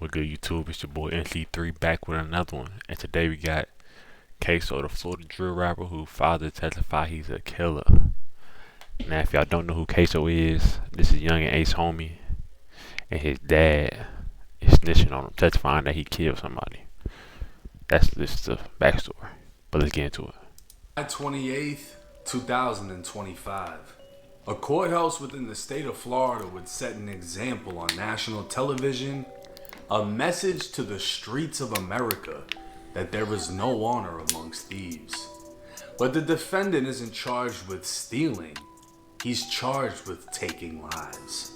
What good YouTube? It's your boy NC3 back with another one. And today we got Ksoo, the Florida drill rapper who Father Testified he's a killer. Now if y'all don't know who Ksoo is, this is Young and Ace homie. And his dad is snitching on him, testifying that he killed somebody. This is the backstory. But let's get into it. July 28th, 2025. A courthouse within the state of Florida would set an example on national television, a message to the streets of America that there is no honor amongst thieves. But the defendant isn't charged with stealing, he's charged with taking lives.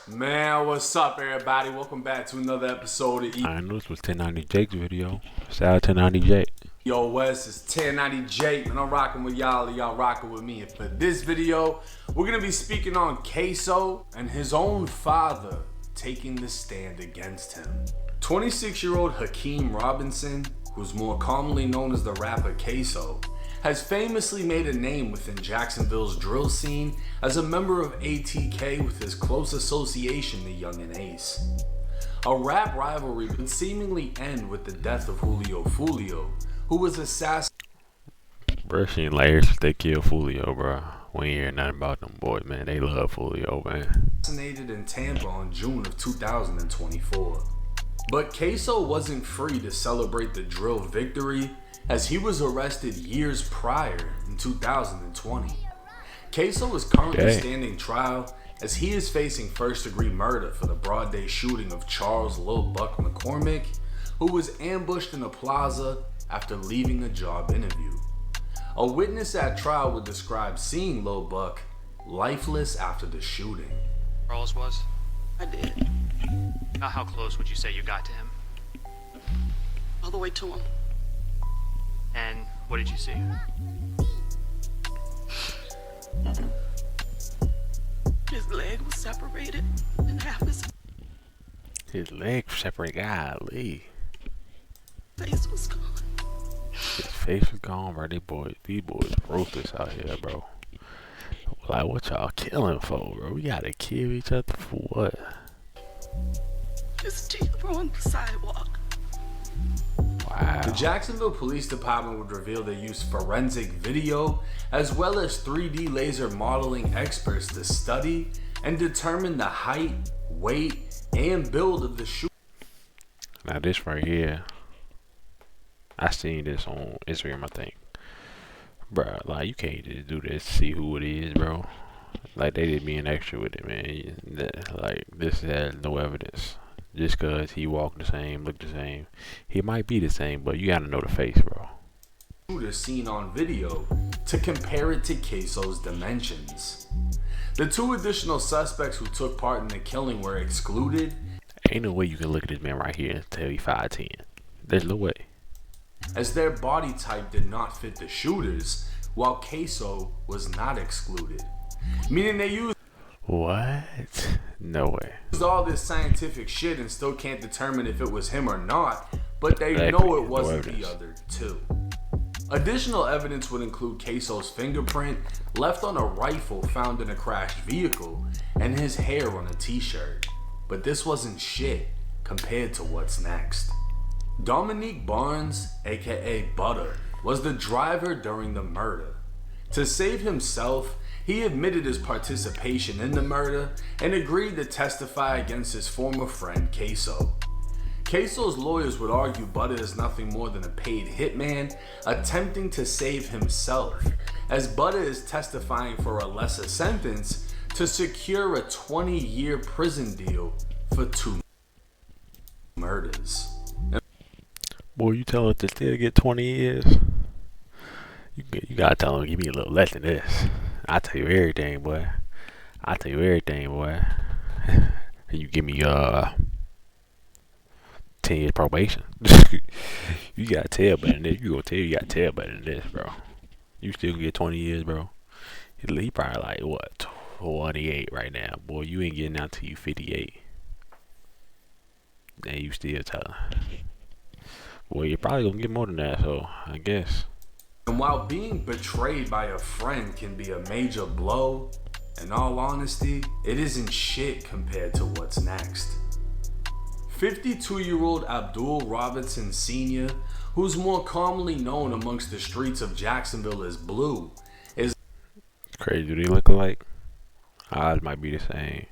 Man, what's up everybody? Welcome back to another episode of I know this was 1090 Jake's video. Shout out 1090 Jake. Yo, Wes, it's 1090 Jake, and I'm rocking with y'all, and y'all rocking with me. And for this video, we're gonna be speaking on Ksoo and his own father taking the stand against him. 26-year-old Hakeem Robinson, who's more commonly known as the rapper Ksoo, has famously made a name within Jacksonville's drill scene as a member of ATK with his close association to Young and Ace. A rap rivalry would seemingly end with the death of Julio Fulio, who was assassinated. Bro, she ain't layers if they kill Fulio, bro. We ain't hear nothing about them boys, man. They love Fulio, man. Assassinated in Tampa on June of 2024. But Ksoo wasn't free to celebrate the drill victory, as he was arrested years prior in 2020. Ksoo is currently standing trial as he is facing first-degree murder for the broad-day shooting of Charles Lil Buck McCormick, who was ambushed in a plaza after leaving a job interview. A witness at trial would describe seeing Lil Buck lifeless after the shooting. Charles was? I did. Now how close would you say you got to him? All the way to him. And what did you see? His leg was separated in half. His leg separated, golly. Face was gone. His face was gone, bro. These boys ruthless out here, bro. Like, what y'all killing for, bro? We gotta kill each other for what? His teeth were on the sidewalk. Wow. The Jacksonville Police Department would reveal they used forensic video as well as 3D laser modeling experts to study and determine the height, weight, and build of the shooter. Now this right here, I seen this on Instagram, I think. Bruh, like, you can't just do this to see who it is, bro. Like, they did being extra with it, man. Like, this has no evidence. Just cause he walked the same, looked the same. He might be the same, but you gotta know the face, bro. Shooter seen on video to compare it to Ksoo's dimensions. The two additional suspects who took part in the killing were excluded. Ain't no way you can look at this man right here and tell he 5'10". There's no way. As their body type did not fit the shooters, while Ksoo was not excluded. Meaning they used What? No way. all this scientific shit and still can't determine if it was him or not, but they Exactly. know it wasn't No the other two. Additional evidence would include Ksoo's fingerprint left on a rifle found in a crashed vehicle and his hair on a t-shirt. But this wasn't shit compared to what's next. Dominique Barnes, aka Butter, was the driver during the murder. To save himself, he admitted his participation in the murder and agreed to testify against his former friend Ksoo. Ksoo's lawyers would argue Butter is nothing more than a paid hitman attempting to save himself, as Butter is testifying for a lesser sentence to secure a 20-year prison deal for 2 murders. Boy, you tell him to still get 20 years? You gotta tell him, give me a little less than this. I'll tell you everything, boy. I'll tell you everything, boy. And you give me 10 years probation. You gotta tell better than this. You gonna tell you gotta tell better than this, bro. You still get 20 years, bro. He probably like, what, 28 right now. Boy, you ain't getting out till you 58. And you still telling. Well, you're probably gonna get more than that, so I guess. And while being betrayed by a friend can be a major blow, in all honesty, it isn't shit compared to what's next. 52-year-old Abdul Robertson Sr., who's more commonly known amongst the streets of Jacksonville as Blue, is Crazy. Do they look alike? Odds might be the same.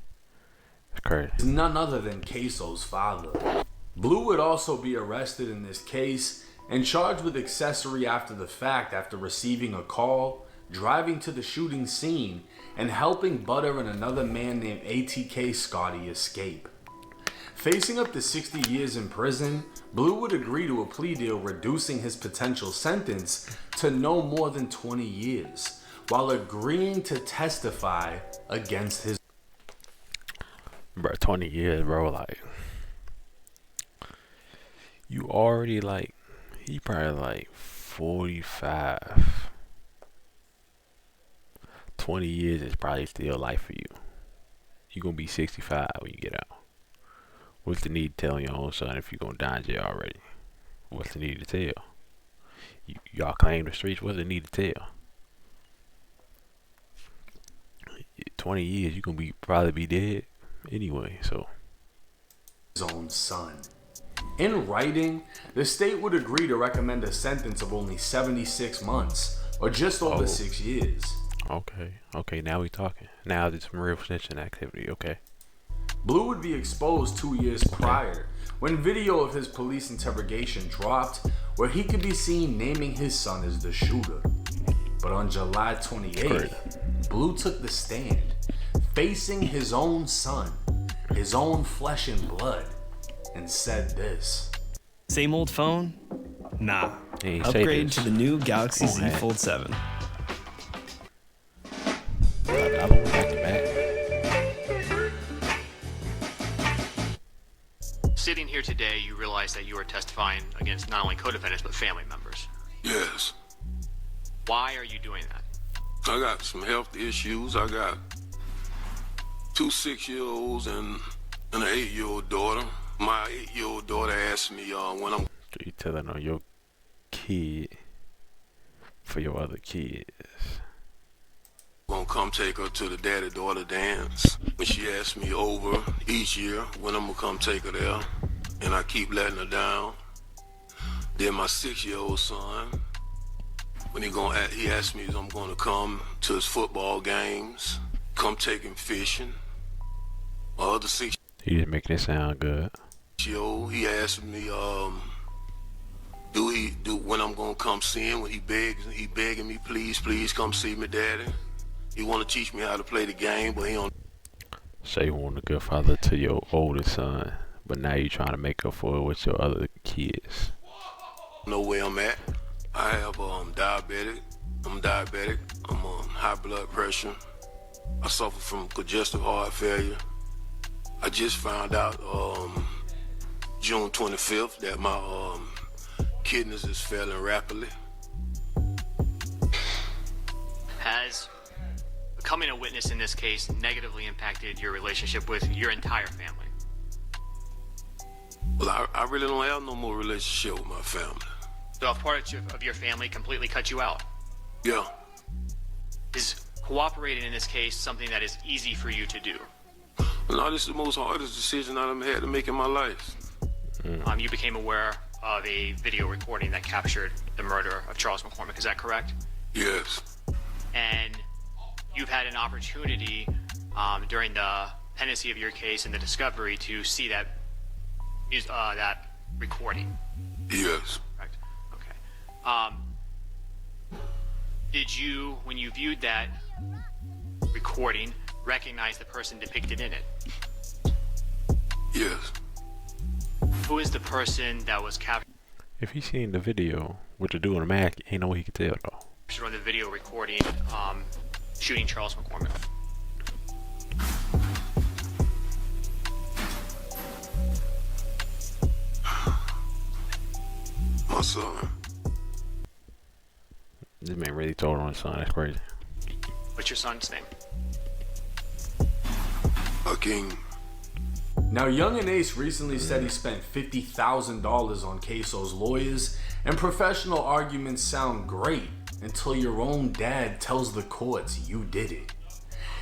It's crazy. none other than Ksoo's father. Blue would also be arrested in this case and charged with accessory after the fact after receiving a call, driving to the shooting scene, and helping Butter and another man named ATK Scotty escape. Facing up to 60 years in prison, Blue would agree to a plea deal reducing his potential sentence to no more than 20 years, while agreeing to testify against his... Bro, 20 years, bro, like, you already, like, he probably, like, 45. 20 years is probably still life for you. You're gonna be 65 when you get out. What's the need to tell your own son if you're gonna die in jail already? What's the need to tell? Y'all claim the streets, what's the need to tell? 20 years, you're gonna probably be dead anyway, so. His own son. In writing, the state would agree to recommend a sentence of only 76 months, or just over 6 years. Okay, now we talking. Now there's some real snitching activity, okay. Blue would be exposed 2 years prior, when video of his police interrogation dropped, where he could be seen naming his son as the shooter. But on July 28th, Blue took the stand, facing his own son, his own flesh and blood, and said this. Same old phone? Nah. Hey, say Upgrade this. to the new Galaxy Z Alright. Fold 7. I don't back to back. Sitting here today, you realize that you are testifying against not only co-defendants, but family members. Yes. Why are you doing that? I got some health issues. I got 2 6-year-olds and an 8-year-old daughter. My 8-year-old daughter asked me when I'm You telling on your kid for your other kids. gonna come take her to the daddy-daughter dance. When she asks me over each year when I'm gonna come take her there, and I keep letting her down. Then my 6-year-old son, when he asked me if I'm gonna come to his football games, come take him fishing. My other 6 He just making it sound good. he asked me when I'm gonna come see him, when he begging me, please come see me, daddy. He wanna teach me how to play the game, but he don't Say you want a good father to your oldest son, but now you trying to make up for it with your other kids. know where I'm at. I have diabetic. I'm diabetic. I'm on high blood pressure. I suffer from congestive heart failure. I just found out June 25th that my kidneys is failing rapidly. Has becoming a witness in this case negatively impacted your relationship with your entire family? Well, I really don't have no more relationship with my family. So a part of your family completely cut you out. Yeah. Is cooperating in this case something that is easy for you to do? No, this is the most hardest decision I've ever had to make in my life. You became aware of a video recording that captured the murder of Charles McCormick, is that correct? Yes. And you've had an opportunity during the pendency of your case and the discovery to see that recording. Yes. Correct. Okay. Did you, when you viewed that recording, recognize the person depicted in it? Yes. Who is the person that was captured If he seen the video with the dude in the mask, ain't no way he could tell though. on the video recording shooting Charles McCormick? My son. This man really told on his son. That's crazy. What's your son's name? Hakeem. Now, Young and Ace recently said he spent $50,000 on Ksoo's lawyers, and professional arguments sound great until your own dad tells the courts you did it.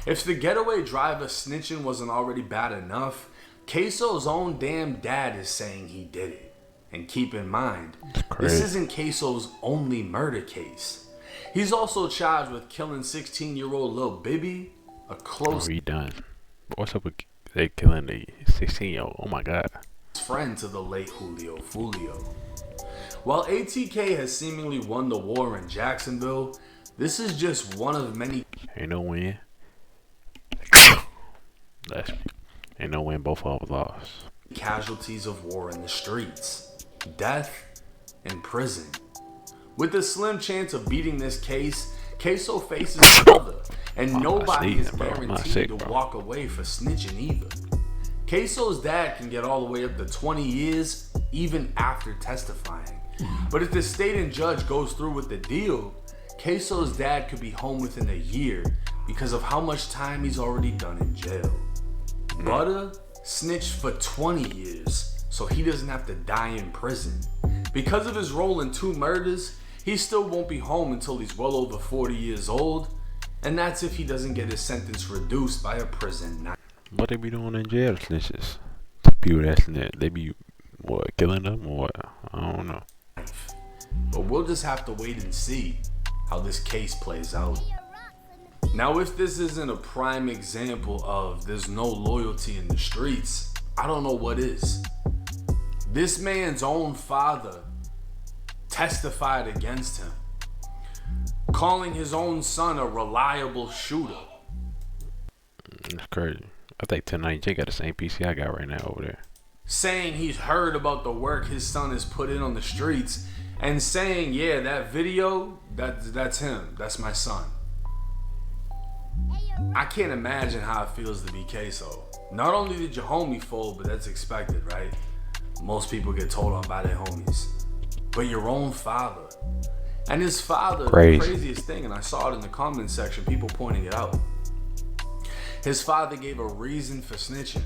If the getaway driver snitching wasn't already bad enough, Ksoo's own damn dad is saying he did it. And keep in mind, this crazy. isn't Ksoo's only murder case. He's also charged with killing 16-year-old Lil Bibby, a Oh, close he done. What's up with they killing the 16-year-old? Oh my god. friend to the late Julio Fulio. While ATK has seemingly won the war in Jacksonville, this is just one of many Ain't no win. Ain't no win. Both of them lost. casualties of war in the streets. Death in prison. With a slim chance of beating this case, Ksoo faces his brother, and I'm not nobody is sneezing, bro. I'm not guaranteed sick, to bro. walk away for snitching either. Ksoo's dad can get all the way up to 20 years even after testifying. But if the state and judge goes through with the deal, Ksoo's dad could be home within a year because of how much time he's already done in jail. Butter snitched for 20 years, so he doesn't have to die in prison. Because of his role in 2 murders, he still won't be home until he's well over 40 years old, and that's if he doesn't get his sentence reduced by a prison knife. What they be doing in jail, snitches? The people that snitch, they be what, killing them or what? I don't know. But we'll just have to wait and see how this case plays out. Now, if this isn't a prime example of there's no loyalty in the streets, I don't know what is. This man's own father testified against him, calling his own son a reliable shooter. It's crazy. I think 1090J got the same PC I got right now over there. Saying he's heard about the work his son has put in on the streets, and saying, yeah, that video, that's him, that's my son. I can't imagine how it feels to be Ksoo. Not only did your homie fold, but that's expected, right? Most people get told on by their homies. But your own father. And his father, Crazy. the craziest thing, and I saw it in the comment section, people pointing it out. His father gave a reason for snitching.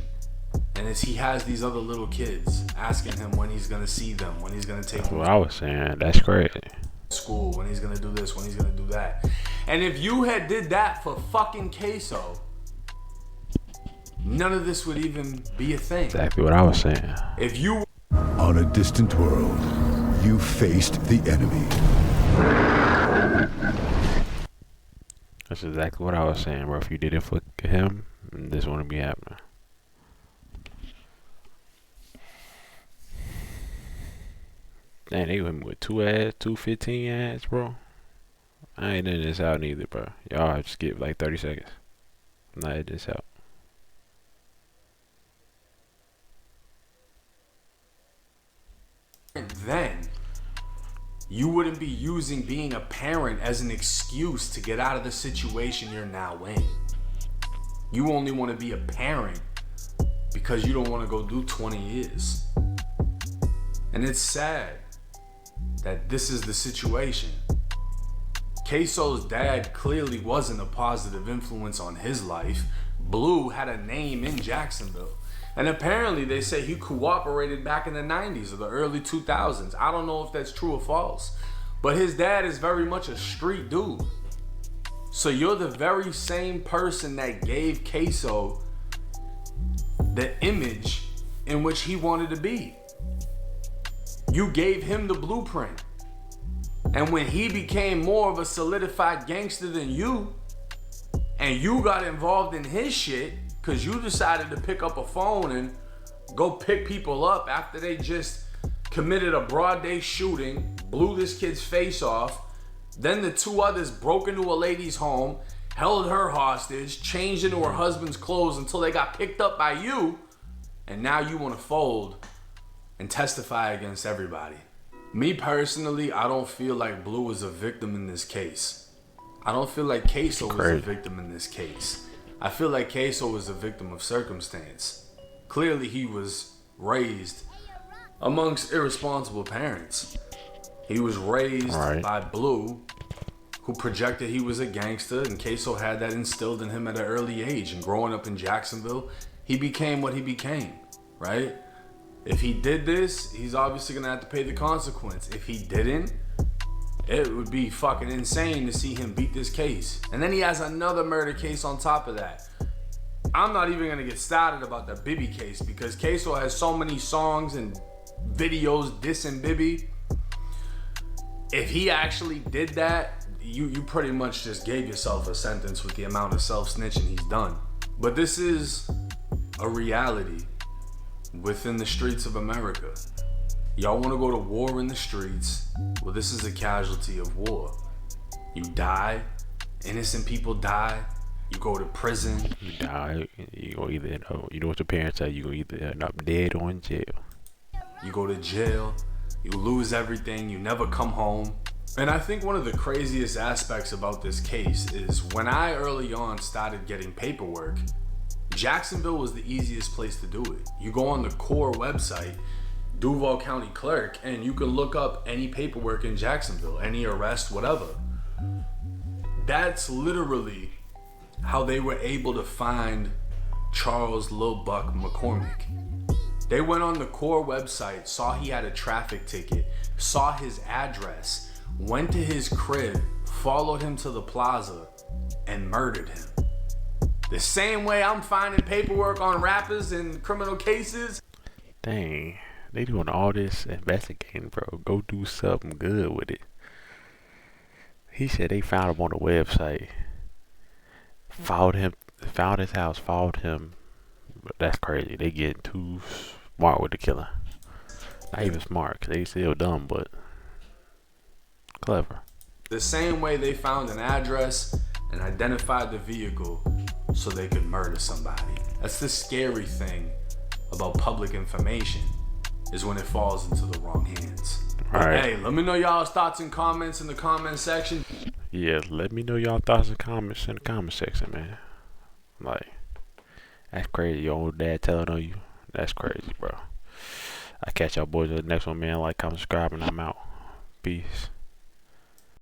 And he has these other little kids asking him when he's gonna see them, when he's gonna take them What I was saying, that's crazy. to school, when he's gonna do this, when he's gonna do that. And if you had did that for fucking Ksoo, none of this would even be a thing. Exactly what I was saying. If you On a distant world, you faced the enemy. That's exactly what I was saying, bro. If you did it for him, this wouldn't be happening. Dang, they went with 215 ads, bro. I ain't in this out neither, bro. Y'all just give like 30 seconds. I'm not in this out. then, you wouldn't be using being a parent as an excuse to get out of the situation you're now in. You only want to be a parent because you don't want to go do 20 years. And it's sad that this is the situation. Ksoo's dad clearly wasn't a positive influence on his life. Blue had a name in Jacksonville. And apparently they say he cooperated back in the 90s or the early 2000s. I don't know if that's true or false. But his dad is very much a street dude. So you're the very same person that gave Ksoo the image in which he wanted to be. You gave him the blueprint. And when he became more of a solidified gangster than you, and you got involved in his shit, because you decided to pick up a phone and go pick people up after they just committed a broad day shooting, blew this kid's face off. Then the 2 others broke into a lady's home, held her hostage, changed into her husband's clothes until they got picked up by you. And now you want to fold and testify against everybody. Me personally, I don't feel like Blue is a victim in this case. I don't feel like Ksoo is a victim in this case. I feel like Ksoo is a victim of circumstance. Clearly he was raised amongst irresponsible parents. He was raised by Blue, who projected he was a gangster, and Ksoo had that instilled in him at an early age. And growing up in Jacksonville, he became what he became, right? If he did this, he's obviously gonna have to pay the consequence. If he didn't, it would be fucking insane to see him beat this case. And then he has another murder case on top of that. I'm not even gonna get started about the Bibby case because Ksoo has so many songs and videos dissing Bibby. If he actually did that, you pretty much just gave yourself a sentence with the amount of self-snitching he's done. But this is a reality within the streets of America. Y'all want to go to war in the streets? Well, this is a casualty of war. You die, innocent people die, you go to prison. You die, you go either you know what your parents say, you go either end up dead or in jail. You go to jail, you lose everything, you never come home. And I think one of the craziest aspects about this case is when I early on started getting paperwork, Jacksonville was the easiest place to do it. You go on the core website, Duval County Clerk, and you can look up any paperwork in Jacksonville, any arrest, whatever. That's literally how they were able to find Charles Lil Buck McCormick. They went on the core website, saw he had a traffic ticket, saw his address, went to his crib, followed him to the plaza, and murdered him. The same way I'm finding paperwork on rappers in criminal cases. Dang, they doing all this investigating, bro. Go do something good with it. He said they found him on the website. Followed him, found his house, followed him. But that's crazy. They getting too smart with the killing. Not even smart, cause they still dumb, but clever. The same way they found an address and identified the vehicle so they could murder somebody. That's the scary thing about public information, is when it falls into the wrong hands. Alright. Hey, let me know y'all's thoughts and comments in the comment section. Yeah, let me know y'all thoughts and comments in the comment section, man. Like, that's crazy. Your old dad telling on you. That's crazy, bro. I catch y'all boys in the next one, man. Like, comment, subscribe, and I'm out. Peace.